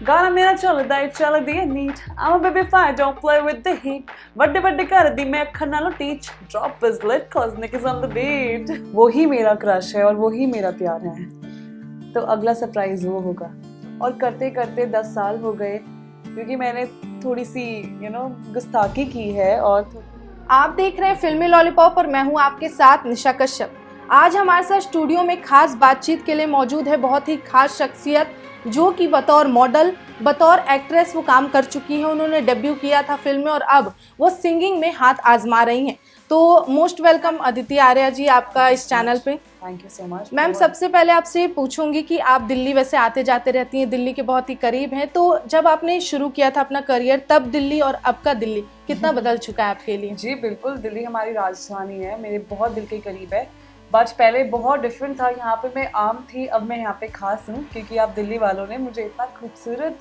गाना मेरा ਚੱਲਦੀ ਹੈ NEET I'm a baby fire don't play with the heat ਵੱਡੇ ਵੱਡੇ ਕਰਦੀ मैं ਅੱਖਾਂ ਨਾਲੋਂ teach drop is lit cause niggas on the beat वो ही मेरा क्रश है और वो ही मेरा प्यार है तो अगला सरप्राइज वो होगा और करते करते 10 साल हो गए क्योंकि मैंने थोड़ी सी गुस्ताखी की है और आप देख रहे हैं फिल्मी लॉलीपॉप और मैं हूं आपके साथ निशा कश्यप। आज हमारे साथ स्टूडियो में खास बातचीत के लिए मौजूद है बहुत ही खास शख्सियत जो कि बतौर मॉडल बतौर एक्ट्रेस वो काम कर चुकी है। उन्होंने डेब्यू किया था फिल्म में और अब वो सिंगिंग में हाथ आजमा रही हैं। तो मोस्ट वेलकम अदिति आर्या जी आपका इस चैनल पे। Thank you so much ma'am, सबसे पहले आपसे पूछूंगी कि आप दिल्ली वैसे आते जाते रहती हैं, दिल्ली के बहुत ही करीब हैं, तो जब आपने शुरू किया था अपना करियर तब दिल्ली और अब का दिल्ली कितना बदल चुका है आपके लिए? जी बिल्कुल, दिल्ली हमारी राजधानी है, मेरे बहुत दिल के करीब है। बट पहले बहुत डिफरेंट था, यहाँ पे मैं आम थी, अब मैं यहाँ पे खास हूँ क्योंकि आप दिल्ली वालों ने मुझे इतना खूबसूरत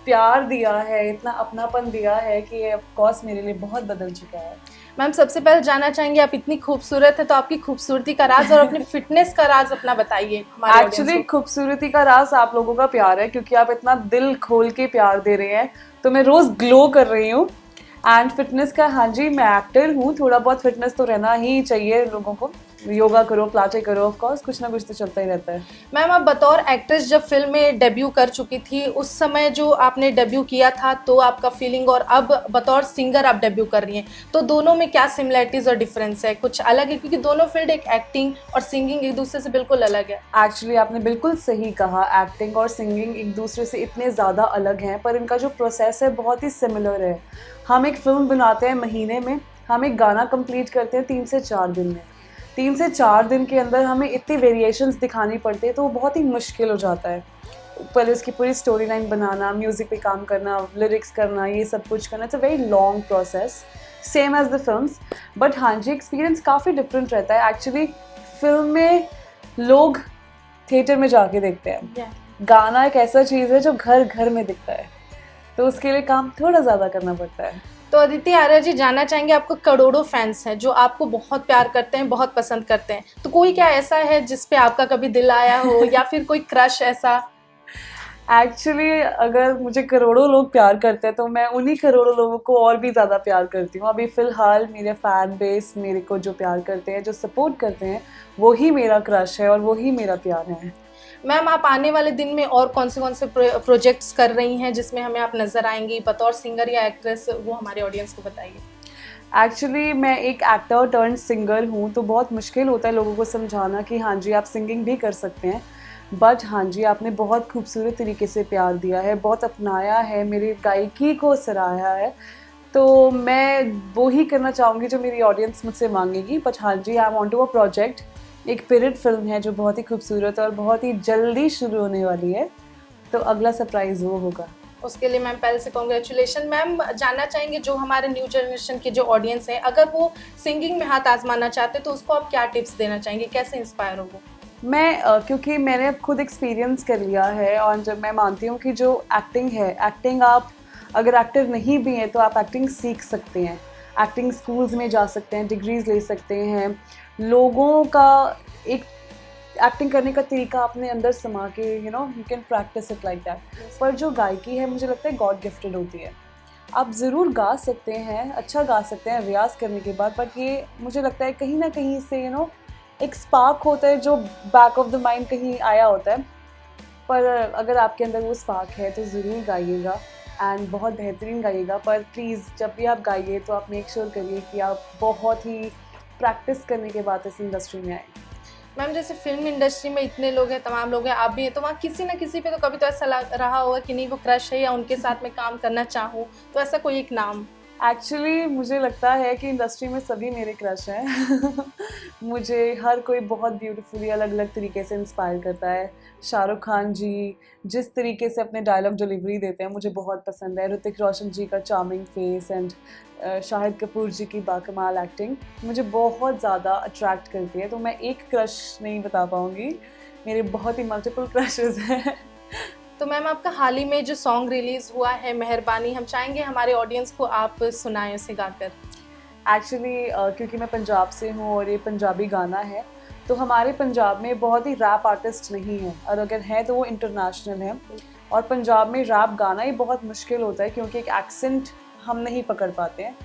प्यार दिया है, इतना अपनापन दिया है कि ऑफ कोर्स मेरे लिए बहुत बदल चुका है। मैम, सबसे पहले जानना चाहेंगे आप इतनी खूबसूरत है तो आपकी खूबसूरती का राज और अपनी फिटनेस का राज अपना बताइए। एक्चुअली खूबसूरती का राज आप लोगों का प्यार है क्योंकि आप इतना दिल खोल के प्यार दे रहे हैं, तो मैं रोज ग्लो कर रही हूँ। एंड फिटनेस का, हाँ जी मैं एक्टर हूँ, थोड़ा बहुत फिटनेस तो रहना ही चाहिए लोगों को। योगा करो, प्लाटे करो, ऑफ कोर्स कुछ ना कुछ तो चलता ही रहता है। मैम, आप बतौर एक्ट्रेस जब फिल्म में डेब्यू कर चुकी थी, उस समय जो आपने डेब्यू किया था तो आपका फीलिंग, और अब बतौर सिंगर आप डेब्यू कर रही हैं, तो दोनों में क्या सिमिलरिटीज और डिफरेंस है? कुछ अलग है क्योंकि दोनों फील्ड, एक एक्टिंग और सिंगिंग, एक दूसरे से बिल्कुल अलग है। एक्चुअली आपने बिल्कुल सही कहा, एक्टिंग और सिंगिंग एक दूसरे से इतने ज़्यादा अलग हैं, पर इनका जो प्रोसेस है बहुत ही सिमिलर है। हम एक फिल्म बनाते हैं महीने में, हम एक गाना कंप्लीट करते हैं 3 से 4 दिन में। 3 से 4 दिन के अंदर हमें इतनी वेरिएशंस दिखानी पड़ती है तो वो बहुत ही मुश्किल हो जाता है। पहले उसकी पूरी स्टोरी लाइन बनाना, म्यूज़िक पे काम करना, लिरिक्स करना, ये सब कुछ करना, it's a very long process, same as the films. But हाँ जी, एक्सपीरियंस काफ़ी डिफरेंट रहता है। एक्चुअली फिल्म में लोग थिएटर में जाके देखते हैं, गाना एक ऐसा चीज़ है जो घर घर में दिखता है, तो उसके लिए काम थोड़ा ज़्यादा करना पड़ता है। तो अदिति आर्या जी, जानना चाहेंगे, आपको करोड़ों फैंस हैं जो आपको बहुत प्यार करते हैं, बहुत पसंद करते हैं, तो कोई क्या ऐसा है जिस पे आपका कभी दिल आया हो या फिर कोई क्रश ऐसा? एक्चुअली अगर मुझे करोड़ों लोग प्यार करते हैं तो मैं उन्हीं करोड़ों लोगों को और भी ज़्यादा प्यार करती हूँ। अभी फ़िलहाल मेरे फ़ैन बेस मेरे को जो प्यार करते हैं, जो सपोर्ट करते हैं, वो ही मेरा क्रश है और वो ही मेरा प्यार है। मैम, आप आने वाले दिन में और कौन से प्रोजेक्ट्स कर रही हैं जिसमें हमें आप नजर आएंगी बतौर सिंगर या एक्ट्रेस, वो हमारे ऑडियंस को बताइए। एक्चुअली मैं एक एक्टर टर्न सिंगर हूँ, तो बहुत मुश्किल होता है लोगों को समझाना कि हाँ जी आप सिंगिंग भी कर सकते हैं। बट हाँ जी, आपने बहुत खूबसूरत तरीके से प्यार दिया है, बहुत अपनाया है, मेरी गायकी को सराहा है, तो मैं वो ही करना चाहूँगी जो मेरी ऑडियंस मुझसे मांगेगी। बट हाँ जी, I want to a project, एक पीरियड फिल्म है जो बहुत ही खूबसूरत और बहुत ही जल्दी शुरू होने वाली है, तो अगला सरप्राइज़ वो होगा। उसके लिए मैम पहले से कॉन्ग्रेचुलेशन। मैम, जानना चाहेंगे जो हमारे न्यू जनरेशन के जो ऑडियंस हैं, अगर वो सिंगिंग में हाथ आजमाना चाहते हैं तो उसको आप क्या टिप्स देना चाहेंगे, कैसे इंस्पायर हो वो? मैं क्योंकि मैंने अब खुद एक्सपीरियंस कर लिया है और जब मैं मानती हूँ कि जो एक्टिंग है, एक्टिंग आप अगर एक्टर नहीं भी हैं तो आप एक्टिंग सीख सकते हैं, एक्टिंग स्कूल्स में जा सकते हैं, डिग्रीज ले सकते हैं, लोगों का एक एक्टिंग करने का तरीका अपने अंदर समा के you can practice it like that. पर जो गायकी है मुझे लगता है गॉड गिफ्टेड होती है। आप ज़रूर गा सकते हैं, अच्छा गा सकते हैं रियाज़ करने के बाद, बट ये मुझे लगता है कहीं ना कहीं से एक स्पार्क होता है जो बैक ऑफ द माइंड कहीं आया होता है। पर अगर आपके अंदर वो स्पार्क है तो ज़रूर गाइएगा एंड बहुत बेहतरीन गाइएगा। पर प्लीज़ जब भी आप गाइए तो आप मेक श्योर करिए कि आप बहुत ही प्रैक्टिस करने के बाद इस इंडस्ट्री में आए। मैम, जैसे फिल्म इंडस्ट्री में इतने लोग हैं, तमाम लोग हैं, आप भी हैं, तो वहाँ किसी ना किसी पे तो कभी तो ऐसा रहा होगा कि नहीं वो क्रश है या उनके साथ में काम करना चाहूँ, तो ऐसा कोई एक नाम? एक्चुअली मुझे लगता है कि इंडस्ट्री में सभी मेरे क्रश हैं मुझे हर कोई बहुत ब्यूटीफुली अलग अलग तरीके से इंस्पायर करता है। शाहरुख खान जी जिस तरीके से अपने डायलॉग डिलीवरी देते हैं मुझे बहुत पसंद है। ऋतिक रोशन जी का charming face and Shahid Kapoor ji की बाकमाल एक्टिंग मुझे बहुत ज़्यादा अट्रैक्ट करती है। तो मैं एक क्रश नहीं बता पाऊँगी, मेरे बहुत ही मल्टीपल क्रशेज़ हैं। तो मैम, आपका हाल ही में जो सॉन्ग रिलीज़ हुआ है मेहरबानी, हम चाहेंगे हमारे ऑडियंस को आप सुनाएं उसे गाकर। एक्चुअली क्योंकि मैं पंजाब से हूँ और ये पंजाबी गाना है, तो हमारे पंजाब में बहुत ही रैप आर्टिस्ट नहीं है, और अगर है तो वो इंटरनेशनल है। और पंजाब में रैप गाना ही बहुत मुश्किल होता है क्योंकि एक एक्सेंट हम नहीं पकड़ पाते हैं।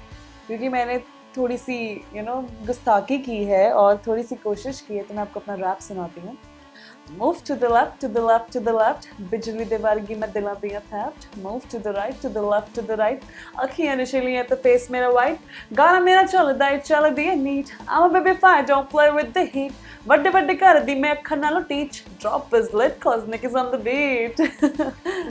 क्योंकि मैंने थोड़ी सी गुस्ताखी की है और थोड़ी सी कोशिश की है, तो मैं आपको अपना रैप सुनाती हूँ। Move to the left, to the left, to the left. बिजली दे वर्गी मैं दिला दिया theft. Move to the right, to the left, to the right. अखियाँ नशीली हैं तो face मेरा white. गाना मेरा चल दिए neat. I'm a baby fire, don't play with the heat. ਵੱਡੇ ਵੱਡੇ कर दी मैं अखर नालो teach. Drop is lit cause Nick is on the beat.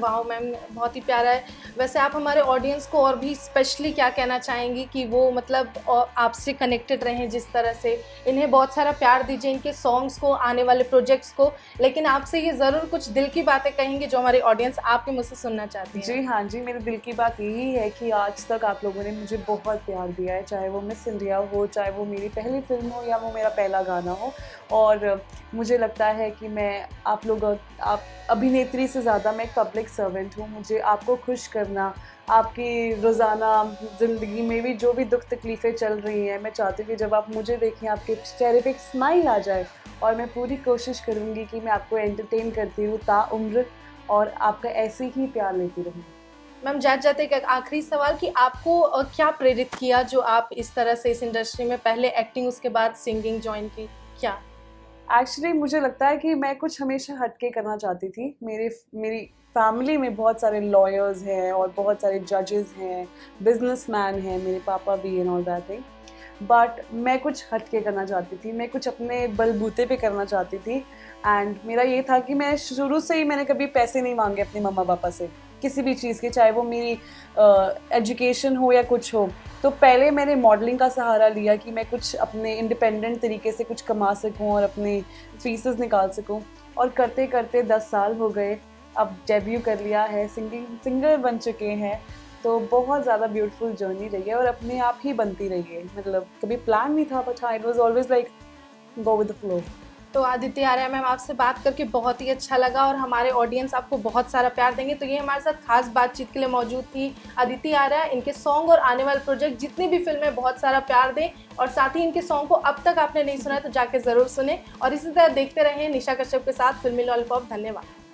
वाह मैम, बहुत ही प्यारा है। वैसे आप हमारे ऑडियंस को और भी स्पेशली क्या कहना चाहेंगी कि वो मतलब आपसे कनेक्टेड रहें जिस तरह से? इन्हें बहुत सारा प्यार दीजिए, इनके सॉन्ग्स को, आने वाले प्रोजेक्ट्स को, लेकिन आपसे ये ज़रूर कुछ दिल की बातें कहेंगे जो हमारी ऑडियंस आपके मुझसे सुनना चाहती है। जी हाँ जी, मेरे दिल की बात यही है कि आज तक आप लोगों ने मुझे बहुत प्यार दिया है, चाहे वो मिस इंडिया हो, चाहे वो मेरी पहली फिल्म हो या वो मेरा पहला गाना हो। और मुझे लगता है कि मैं आप अभिनेत्री से ज़्यादा मैं एक पब्लिक सर्वेंट हूँ। मुझे आपको खुश करना, आपकी रोज़ाना ज़िंदगी में भी जो भी दुख तकलीफ़ें चल रही हैं, मैं चाहती हूँ कि जब आप मुझे देखें आपके चेहरे पे एक स्माइल आ जाए। और मैं पूरी कोशिश करूँगी कि मैं आपको एंटरटेन करती हूँ ताउम्र और आपका ऐसे ही प्यार लेती रहूँ। मैम जाते जाते एक आखिरी सवाल कि आपको क्या प्रेरित किया जो आप इस तरह से इस इंडस्ट्री में पहले एक्टिंग उसके बाद सिंगिंग ज्वाइन की, क्या? एक्चुअली मुझे लगता है कि मैं कुछ हमेशा हटके करना चाहती थी। मेरी फैमिली में बहुत सारे लॉयर्स हैं और बहुत सारे जजेस हैं, बिजनेसमैन हैं, मेरे पापा भी and all that thing. But मैं कुछ हटके करना चाहती थी, मैं कुछ अपने बलबूते पे करना चाहती थी। एंड मेरा ये था कि मैं शुरू से ही मैंने कभी पैसे नहीं मांगे अपने मम्मा पापा से किसी भी चीज़ के, चाहे वो मेरी एजुकेशन हो या कुछ हो। तो पहले मैंने मॉडलिंग का सहारा लिया कि मैं कुछ अपने इंडिपेंडेंट तरीके से कुछ कमा सकूं और अपनी फीसेस निकाल सकूं। और करते करते 10 साल हो गए, अब डेब्यू कर लिया है, सिंगर बन चुके हैं। तो बहुत ज़्यादा ब्यूटीफुल जर्नी रही है और अपने आप ही बनती रही है। मतलब कभी प्लान नहीं था, बट हाँ, it was always like go with the flow. तो आदित्य आर्या मैम, आपसे बात करके बहुत ही अच्छा लगा और हमारे ऑडियंस आपको बहुत सारा प्यार देंगे। तो ये हमारे साथ खास बातचीत के लिए मौजूद थी आदित्य आर्या। इनके सॉन्ग और आने वाले प्रोजेक्ट जितनी भी फिल्में, बहुत सारा प्यार दें और साथ ही इनके सॉन्ग को अब तक आपने नहीं सुना है तो जाके ज़रूर सुने और इसी तरह देखते रहें निशा कश्यप के साथ फिल्मी लॉलीपॉप। धन्यवाद।